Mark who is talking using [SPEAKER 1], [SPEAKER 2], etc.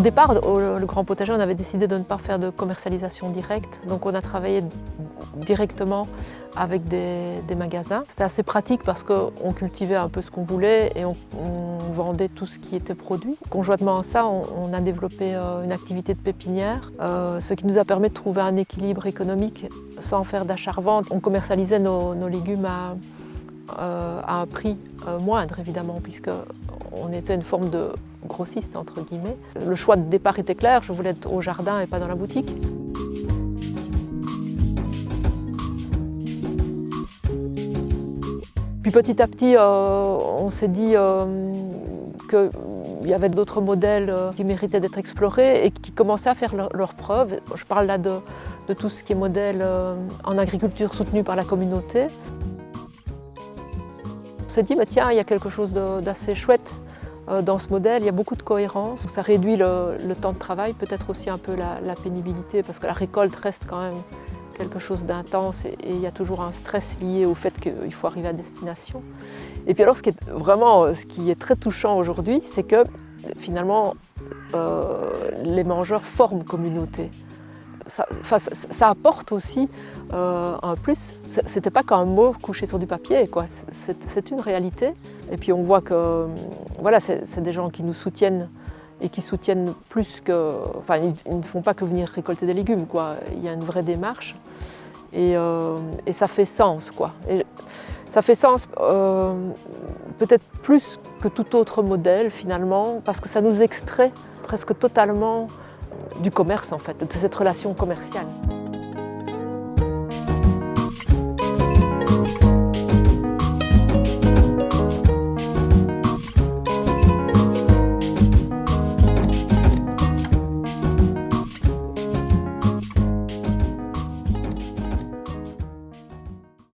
[SPEAKER 1] départ, le Grand Potager, on avait décidé de ne pas faire de commercialisation directe, donc on a travaillé directement avec des magasins. C'était assez pratique parce qu'on cultivait un peu ce qu'on voulait et on vendait tout ce qui était produit. Conjointement à ça, on a développé une activité de pépinière, ce qui nous a permis de trouver un équilibre économique sans faire d'achat-revente. On commercialisait nos légumes à un prix moindre, évidemment, puisqu'on était une forme de grossiste, entre guillemets. Le choix de départ était clair, je voulais être au jardin et pas dans la boutique. Puis petit à petit, on s'est dit qu'il y avait d'autres modèles qui méritaient d'être explorés et qui commençaient à faire leurs preuves. Je parle là de tout ce qui est modèle en agriculture soutenue par la communauté. On s'est dit, tiens, il y a quelque chose d'assez chouette dans ce modèle, il y a beaucoup de cohérence. Ça réduit le temps de travail, peut-être aussi un peu la pénibilité, parce que la récolte reste quand même quelque chose d'intense et il y a toujours un stress lié au fait qu'il faut arriver à destination. Et puis alors, ce qui est très touchant aujourd'hui, c'est que finalement, les mangeurs forment communauté. Ça apporte aussi un plus. C'était pas qu'un mot couché sur du papier, quoi. C'est une réalité. Et puis on voit que voilà, c'est des gens qui nous soutiennent et qui soutiennent plus que... Enfin, ils ne font pas que venir récolter des légumes, quoi. Il y a une vraie démarche et ça fait sens, quoi. Et ça fait sens peut-être plus que tout autre modèle, finalement, parce que ça nous extrait presque totalement du commerce, en fait, de cette relation commerciale.